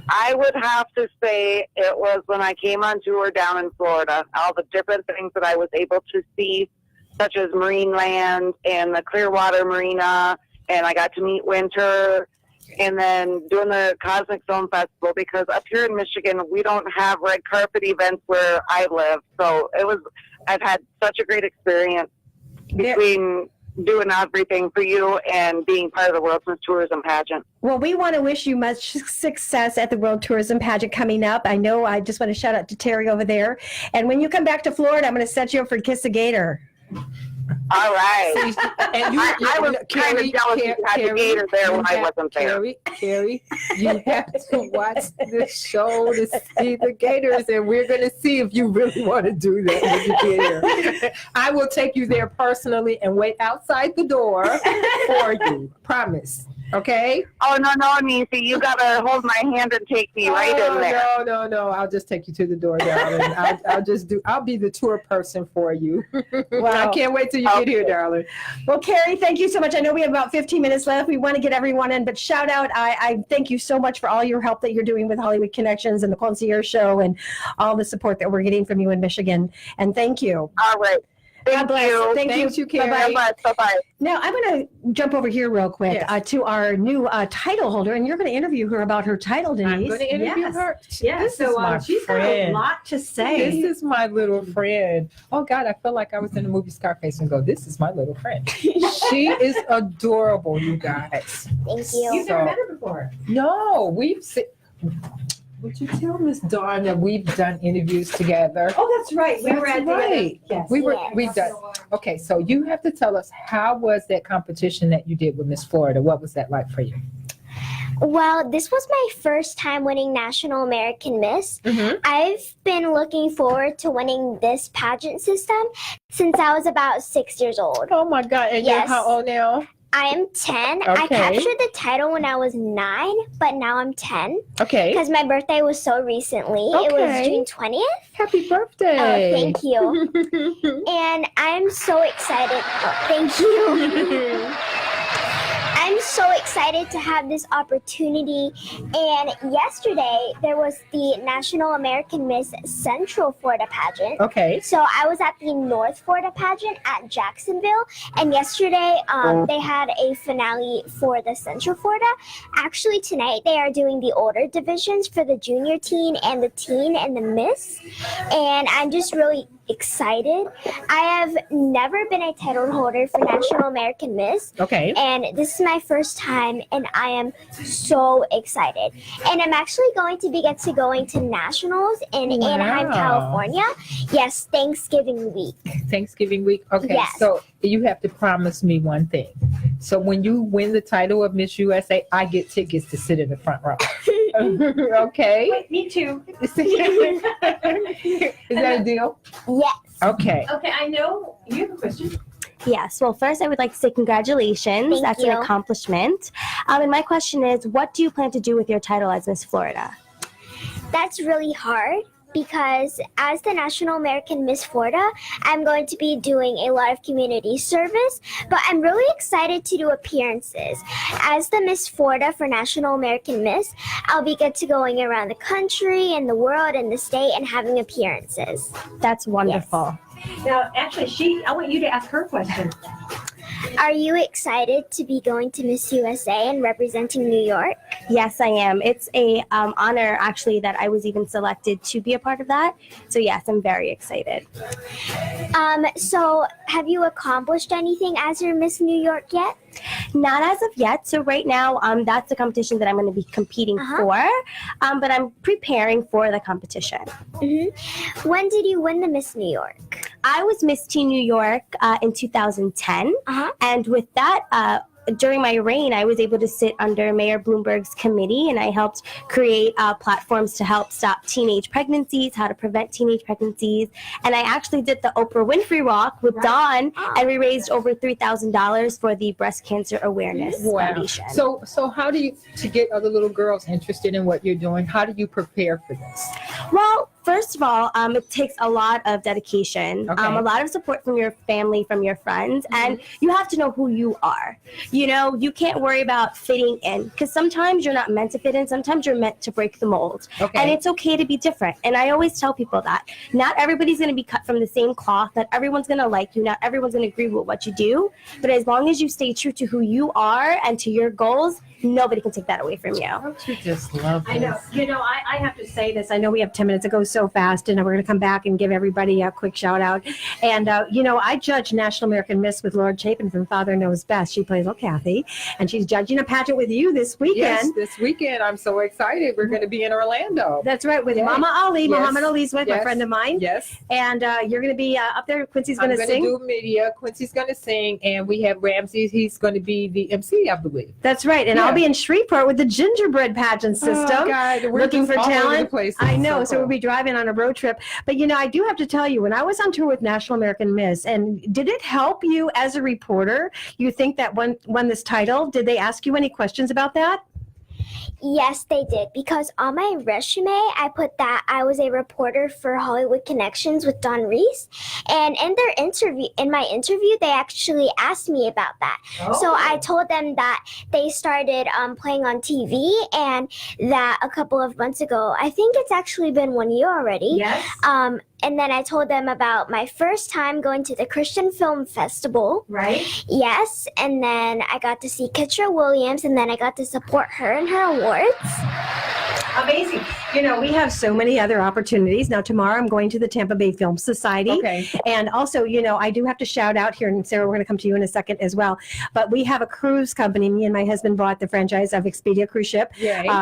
I would have to say it was when I came on tour down in Florida. All the different things that I was able to see, such as Marineland and the Clearwater Marina, and I got to meet Winter, and then doing the Cosmic Film Festival, because up here in Michigan, we don't have red carpet events where I live. So I've had such a great experience between doing everything for you and being part of the World's Tourism Pageant. Well, we want to wish you much success at the World Tourism Pageant coming up. I know I just want to shout out to Terry over there. And when you come back to Florida, I'm going to set you up for Kiss a Gator. All right. And I was kind of jealous you had the gator there when I wasn't there. Carrie, you have to watch this show to see the gators, and we're going to see if you really want to do that when you get here. I will take you there personally and wait outside the door for you. Promise. Okay? Oh, no, Nisi. You got to hold my hand and take me right in there. No. I'll just take you to the door, darling. I'll be the tour person for you. Wow. I can't wait till you get here, darling. Well, Carrie, thank you so much. I know we have about 15 minutes left. We want to get everyone in, but shout out. I thank you so much for all your help that you're doing with Hollywood Connections and the Concierge Show and all the support that we're getting from you in Michigan. And thank you. All right. God bless. you. Thank you, Carrie. Bye-bye. Now, I'm going to jump over here real quick to our new title holder, and you're going to interview her about her title, Denise. I'm going to interview her. Yeah, This so is my she's got a friend. lot to say. This is my little friend. Oh, God, I feel like I was in the movie Scarface and go, this is my little friend. She is adorable, you guys. Thank you. You've never met her before. No, we've seen... Would you tell Miss Dawn that we've done interviews together? Oh, that's right. We were That's at the right. yes. We've done. Okay, so you have to tell us, how was that competition that you did with Miss Florida? What was that like for you? Well, this was my first time winning National American Miss. Mm-hmm. I've been looking forward to winning this pageant system since I was about 6 years old. Oh my God! And Yes. you're how old now? I am 10. I Okay. captured the title when I was 9, but now I'm 10. Okay. Because my birthday was so recently. It was Okay. June 20th. Happy birthday! Oh, thank you. And I'm so excited. Oh, thank you. I'm so excited to have this opportunity. And yesterday, there was the National American Miss Central Florida pageant. Okay. So I was at the North Florida pageant at Jacksonville. And yesterday, they had a finale for the Central Florida. Actually, tonight, they are doing the older divisions for the junior teen and the Miss. And I'm just really excited. I have never been a title holder for National American Miss. Okay. And this is my first time, and I am so excited. And I'm actually going to going to nationals in Anaheim, Wow. California. Yes, Thanksgiving week. Thanksgiving week. Okay. Yes. So you have to promise me one thing. So when you win the title of Miss USA, I get tickets to sit in the front row. Okay. Wait, me too. Is that a deal? Yes. Okay. Okay, I know you have a question. Yes. Well, first, I would like to say congratulations. Thank That's you. an accomplishment. And my question is, what do you plan to do with your title as Miss Florida? That's really hard because as the National American Miss Florida, I'm going to be doing a lot of community service, but I'm really excited to do appearances. As the Miss Florida for National American Miss, I'll be going around the country and the world and the state and having appearances. That's wonderful. Now, actually, I want you to ask her question. Are you excited to be going to Miss USA and representing New York? Yes, I am. It's a honor, actually, that I was even selected to be a part of that. So, yes, I'm very excited. So have you accomplished anything as your Miss New York yet? Not as of yet. So right now, that's the competition that I'm going to be competing for. But I'm preparing for the competition. When did you win the Miss New York? I was Miss Teen New York in 2010. And with that, during my reign, I was able to sit under Mayor Bloomberg's committee, and I helped create platforms to help stop teenage pregnancies, how to prevent teenage pregnancies. And I actually did the Oprah Winfrey Walk with Dawn, and we raised over $3,000 for the Breast Cancer Awareness Foundation. So how do you, to get other little girls interested in what you're doing, how do you prepare for this? Well, first of all, it takes a lot of dedication, a lot of support from your family, from your friends, and you have to know who you are. You know, you can't worry about fitting in, because sometimes you're not meant to fit in, sometimes you're meant to break the mold. And it's okay to be different. And I always tell people that not everybody's going to be cut from the same cloth, not everyone's going to like you, not everyone's going to agree with what you do, but as long as you stay true to who you are and to your goals, nobody can take that away from you. Don't you just love this? I know. You know, I have to say this. I know we have 10 minutes. It goes so fast, and we're going to come back and give everybody a quick shout out. And, you know, I judged National American Miss with Laura Chapin from Father Knows Best. She plays little Kathy, and she's judging a pageant with you this weekend. Yes, this weekend. I'm so excited. We're going to be in Orlando. That's right, with Mama Ali. Yes. Muhammad Ali's with a friend of mine. Yes. And you're going to be up there. Quincy's going to sing. I'm going to do media. Quincy's going to sing, and we have Ramsey. He's going to be the MC, I believe. That's right. And I'll be in Shreveport with the gingerbread pageant system. Oh, God. We're looking just for all over the talent. place. I know. So So cool. we'll be driving on a road trip. But, you know, I do have to tell you, when I was on tour with National American Miss, and did it help you as a reporter? You think that won this title? Did they ask you any questions about that? Yes, they did, because on my resume, I put that I was a reporter for Hollywood Connections with Don Reese, and in my interview, they actually asked me about that. So I told them that they started playing on TV, and that a couple of months ago, I think it's actually been 1 year already. Yes. And then I told them about my first time going to the Christian Film Festival. Right. Yes, and then I got to see Ketra Williams, and then I got to support her in her awards. Amazing. You know, we have so many other opportunities. Now, tomorrow I'm going to the Tampa Bay Film Society. Okay. And also, you know, I do have to shout out here, and Sarah, we're going to come to you in a second as well. But we have a cruise company. Me and my husband bought the franchise of Expedia Cruise Ship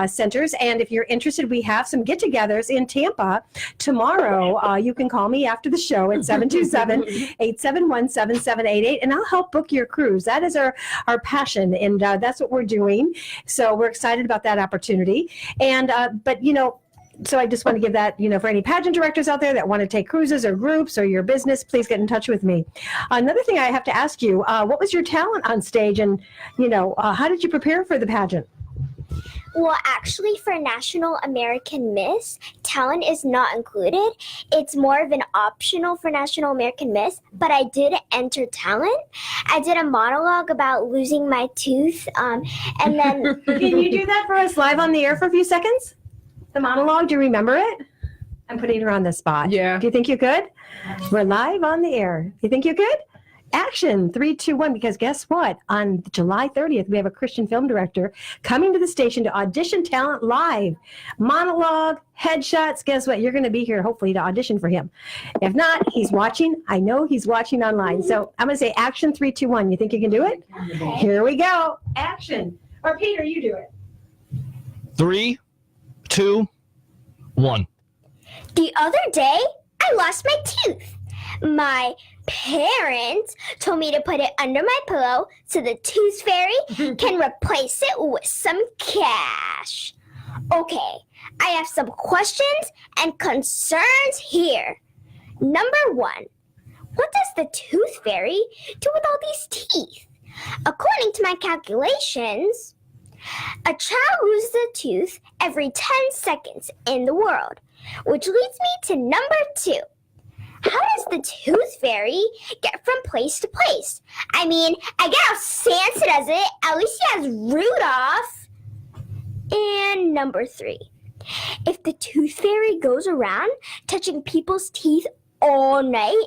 Centers. And if you're interested, we have some get-togethers in Tampa tomorrow. You can call me after the show at 727-871-7788, and I'll help book your cruise. That is our passion, and that's what we're doing. So we're excited about that opportunity. And but, you know, so I just want to give that, you know, for any pageant directors out there that want to take cruises or groups or your business, please get in touch with me. Another thing I have to ask you, what was your talent on stage, and, you know, how did you prepare for the pageant? Well, actually, for National American Miss, talent is not included. It's more of an optional for National American Miss, but I did enter talent. I did a monologue about losing my tooth, and then... Can you do that for us live on the air for a few seconds? The monologue, do you remember it? I'm putting her on the spot. Yeah. Do you think you could? We're live on the air. Do you think you could? Action, 3, 2, 1, because guess what? On July 30th, we have a Christian film director coming to the station to audition talent live. Monologue, headshots. Guess what? You're going to be here, hopefully, to audition for him. If not, he's watching. I know he's watching online. So I'm going to say action, 3, 2, 1. You think you can do it? Here we go. Action. Or Peter, you do it. 3, 2, 1. The other day, I lost my tooth. My parents told me to put it under my pillow so the tooth fairy can replace it with some cash. Okay, I have some questions and concerns here. Number 1, what does the tooth fairy do with all these teeth? According to my calculations, a child loses a tooth every 10 seconds in the world, which leads me to number 2. How does the tooth fairy get from place to place? I mean, I get how Santa does it. At least he has Rudolph. And number 3. If the tooth fairy goes around touching people's teeth all night,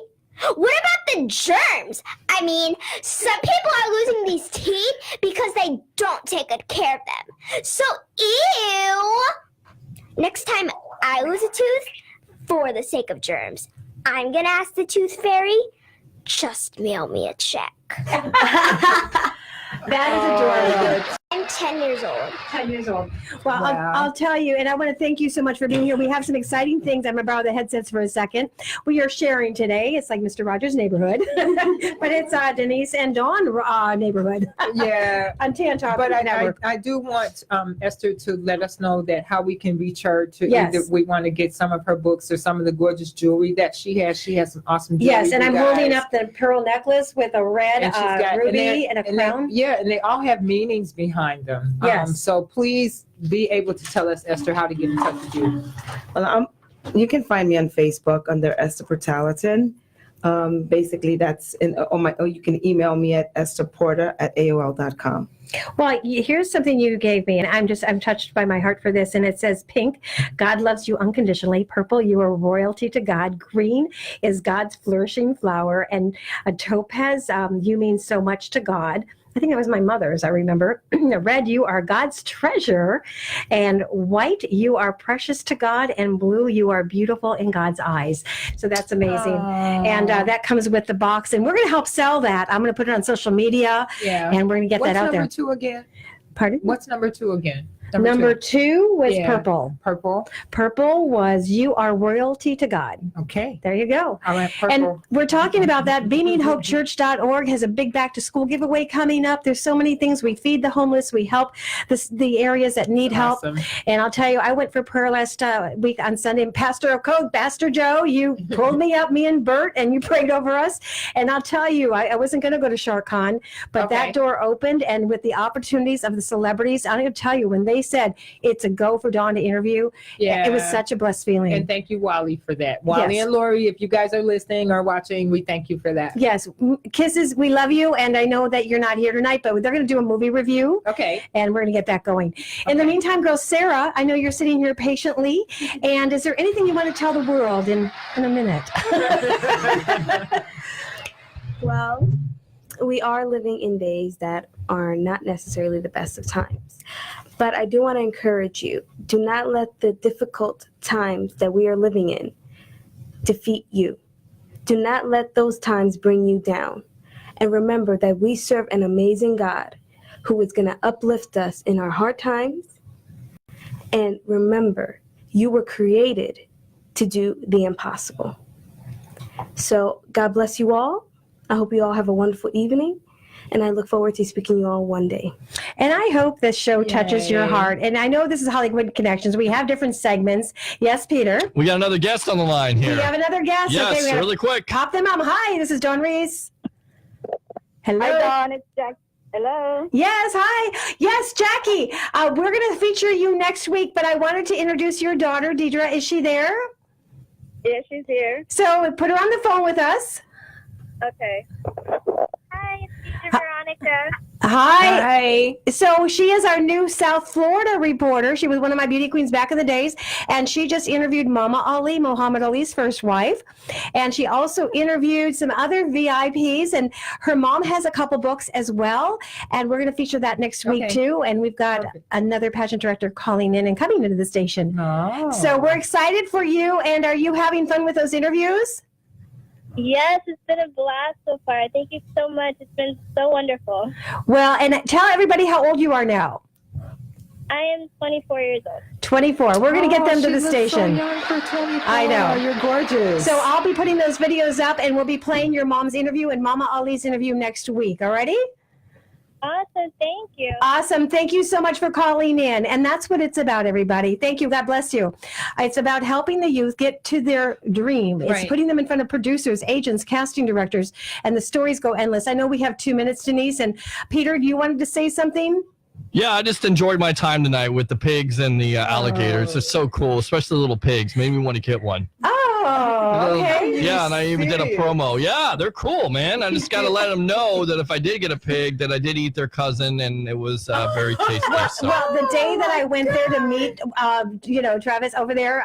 what about the germs? I mean, some people are losing these teeth because they don't take good care of them. So, ew! Next time I lose a tooth, for the sake of germs, I'm gonna ask the tooth fairy, just mail me a check. That is adorable. I'm 10 years old. 10 years old. Well, Wow. I'll tell you, and I want to thank you so much for being here. We have some exciting things. I'm going to borrow the headsets for a second. We are sharing today. It's like Mr. Rogers' neighborhood, but it's Denise and Dawn neighborhood. Yeah. On Tan Talk But Network. I do want Esther to let us know that how we can reach her to Yes. either we want to get some of her books or some of the gorgeous jewelry that she has. She has some awesome jewelry. Yes, and you I'm guys. holding up the pearl necklace with a red And she's got- ruby and a crown. And they all have meanings behind them. Yes. So please be able to tell us, Esther, how to get in touch with you. Well, you can find me on Facebook under Esther Portalatin. Basically, that's you can email me at estherporter@aol.com. Well, here's something you gave me, and I'm touched by my heart for this. And it says, pink, God loves you unconditionally. Purple, you are royalty to God. Green is God's flourishing flower. And a topaz, you mean so much to God. I think that was my mother's, I remember. Red, you are God's treasure. And white, you are precious to God. And blue, you are beautiful in God's eyes. So that's amazing. And that comes with the box. And we're going to help sell that. I'm going to put it on social media. Yeah. And we're going to get What's that out there. number 2 again? Pardon? What's number 2 again? Number two was Yeah. purple. Purple. Purple was you are royalty to God. Okay. There you go. All right, And purple. we're talking about that. BeamingHopeChurch.org has a big back to school giveaway coming up. There's so many things. We feed the homeless. We help the areas that need help. Awesome. And I'll tell you, I went for prayer last week on Sunday. And Pastor Joe, you pulled me up, me and Bert, and you prayed over us. And I'll tell you, I wasn't going to go to SharkCon, but that door opened. And with the opportunities of the celebrities, I'm going to tell you, when they said it's a go for Dawn to interview, it was such a blessed feeling. And thank you, Wally, for that. Wally Yes. and Lori, if you guys are listening or watching, we thank you for that. Yes, kisses. We love you, and I know that you're not here tonight, but they're going to do a movie review. Okay. And we're going to get that going. In the meantime, girl, Sarah, I know you're sitting here patiently, and is there anything you want to tell the world in a minute? Well, we are living in days that are not necessarily the best of times. But I do want to encourage you, do not let the difficult times that we are living in defeat you. Do not let those times bring you down. And remember that we serve an amazing God who is going to uplift us in our hard times. And remember, you were created to do the impossible. So God bless you all. I hope you all have a wonderful evening. And I look forward to speaking to you all one day. And I hope this show touches your heart. And I know this is Hollywood Connections. We have different segments. Yes, Peter? We got another guest on the line here. We have another guest. Yes, we gotta really quick. Pop them up. Hi, this is Dawn Reese. Hello. Hi, Dawn. It's Jack. Hello. Yes, hi. Yes, Jackie. We're going to feature you next week, but I wanted to introduce your daughter, Deidre. Is she there? Yeah, she's here. So put her on the phone with us. Okay. Hi, it's Teacher Veronica. Hi. So she is our new South Florida reporter. She was one of my beauty queens back in the days, and she just interviewed Mama Ali, Muhammad Ali's first wife, and she also interviewed some other VIPs, and her mom has a couple books as well, and we're going to feature that next week too, and we've got another pageant director calling in and coming into the station. So we're excited for you, and are you having fun with those interviews? Yes, it's been a blast so far. Thank you so much. It's been so wonderful. Well, and tell everybody how old you are now. I am 24 years old. 24. We're going to get them to the station. So young for 24. I know. You're gorgeous. So I'll be putting those videos up, and we'll be playing your mom's interview and Mama Ali's interview next week. All righty? Awesome. Thank you. Awesome. Thank you so much for calling in. And that's what it's about, everybody. Thank you. God bless you. It's about helping the youth get to their dream. It's Right. putting them in front of producers, agents, casting directors, and the stories go endless. I know we have 2 minutes, Denise. And Peter, you wanted to say something? Yeah, I just enjoyed my time tonight with the pigs and the alligators. They're so cool, especially the little pigs. Made me want to get one. Oh, okay. Yeah, and I even did a promo. Yeah, they're cool, man. I just got to let them know that if I did get a pig, that I did eat their cousin, and it was very tasty. So. Well, the day that I went there to meet, Travis over there,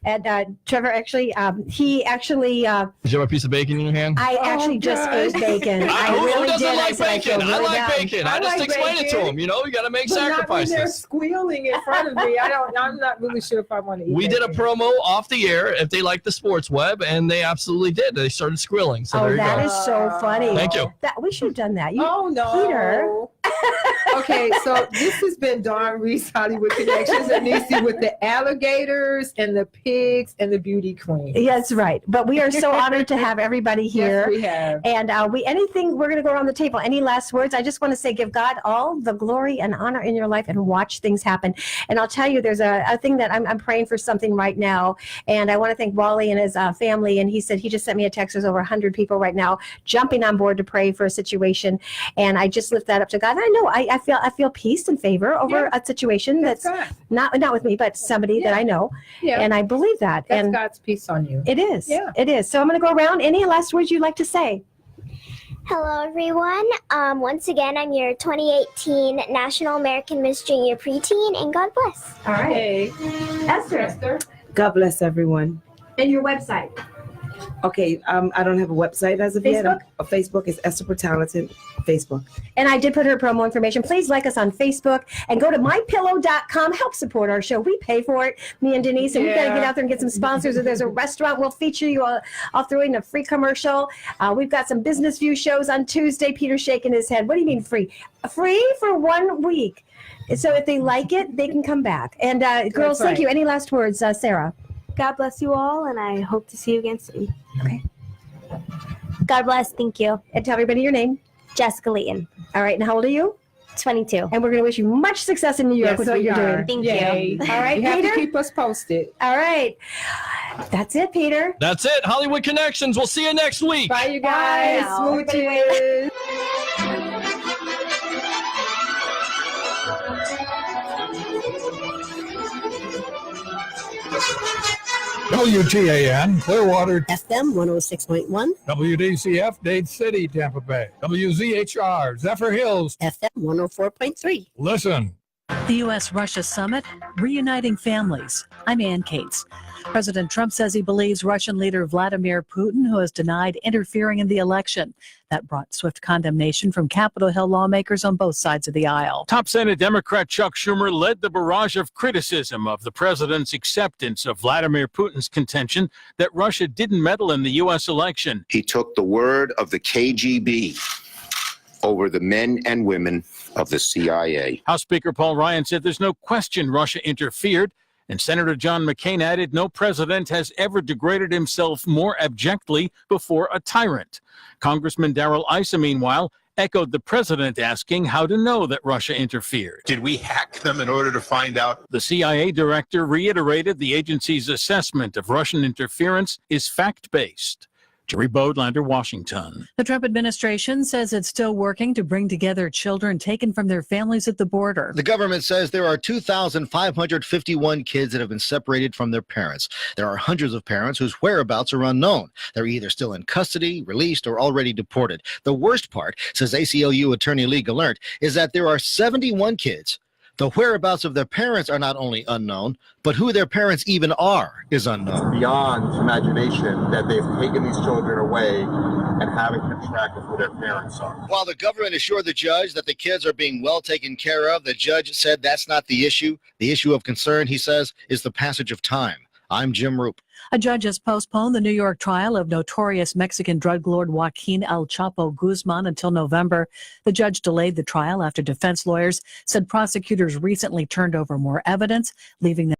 and Trevor actually, he actually. Did you have a piece of bacon in your hand? I actually just ate bacon. I Who really doesn't did. like I said, I feel bacon? I really like bad. bacon. I just explain it to them. You know, you got to make But not when they're sacrifices. squealing in front of me. I'm not really sure if I want to eat We that. did a promo off the air if they like the sports web, and they absolutely did. They started squealing. So there you go. That is so funny. Thank you. We should have done that. Oh, no. Peter. Okay, so this has been Dawn Reese, Hollywood Connections, and Nisi with the alligators and the pigs and the beauty queen. Yes, right. But we are so honored to have everybody here. Yes, we have. And we're going to go around the table. Any last words? I just want to say, give God all the glory and honor in your life and watch things happen. And I'll tell you, there's a thing that I'm praying for something right now. And I want to thank Wally and his family. And he said, he just sent me a text. There's over 100 people right now jumping on board to pray for a situation. And I just lift that up to God. And I know I feel peace and favor over a situation that's not with me, but somebody that I know. Yeah. And I believe that. That's and God's peace on you. It is. Yeah. It is. So I'm going to go around. Any last words you'd like to say? Hello, everyone. Once again, I'm your 2018 National American Miss Junior Preteen, and God bless. All right. Hey. Esther. God bless everyone. And your website? Okay, I don't have a website as of yet. Facebook is Esther Talented. Facebook. And I did put her promo information. Please like us on Facebook and go to mypillow.com. Help support our show. We pay for it, me and Denise, and we've got to get out there and get some sponsors. If there's a restaurant, we'll feature you. I'll throw in a free commercial. We've got some Business View shows on Tuesday. Peter's shaking his head. What do you mean free? Free for 1 week. So if they like it, they can come back. And girls, thank you. Any last words, Sarah? God bless you all, and I hope to see you again soon. Okay. God bless. Thank you. And tell everybody your name. Jessica Layton. All right. And how old are you? 22. And we're going to wish you much success in New York with what you're doing. Thank Yay. you. All right, You have Peter? to keep us posted. All right. That's it, Peter. That's it. Hollywood Connections. We'll see you next week. Bye, you guys. Bye. Smooches. WTAN, Clearwater, FM 106.1, WDCF, Dade City, Tampa Bay, WZHR, Zephyr Hills, FM 104.3. Listen. The U.S.-Russia summit, reuniting families. I'm Ann Cates. President Trump says he believes Russian leader Vladimir Putin, who has denied interfering in the election. That brought swift condemnation from Capitol Hill lawmakers on both sides of the aisle. Top Senate Democrat Chuck Schumer led the barrage of criticism of the president's acceptance of Vladimir Putin's contention that Russia didn't meddle in the U.S. election. He took the word of the KGB over the men and women of the CIA. House Speaker Paul Ryan said there's no question Russia interfered, and Senator John McCain added no president has ever degraded himself more abjectly before a tyrant. Congressman Darrell Issa, meanwhile, echoed the president asking how to know that Russia interfered. Did we hack them in order to find out? The CIA director reiterated the agency's assessment of Russian interference is fact-based. Jerry Bodlander, Washington. The Trump administration says it's still working to bring together children taken from their families at the border. The government says there are 2,551 kids that have been separated from their parents. There are hundreds of parents whose whereabouts are unknown. They're either still in custody, released, or already deported. The worst part, says ACLU attorney Lee Gallant, is that there are 71 kids. The whereabouts of their parents are not only unknown, but who their parents even are is unknown. Beyond imagination that they've taken these children away and haven't kept track of who their parents are. While the government assured the judge that the kids are being well taken care of, the judge said that's not the issue. The issue of concern, he says, is the passage of time. I'm Jim Roop. A judge has postponed the New York trial of notorious Mexican drug lord Joaquin El Chapo Guzman until November. The judge delayed the trial after defense lawyers said prosecutors recently turned over more evidence, leaving them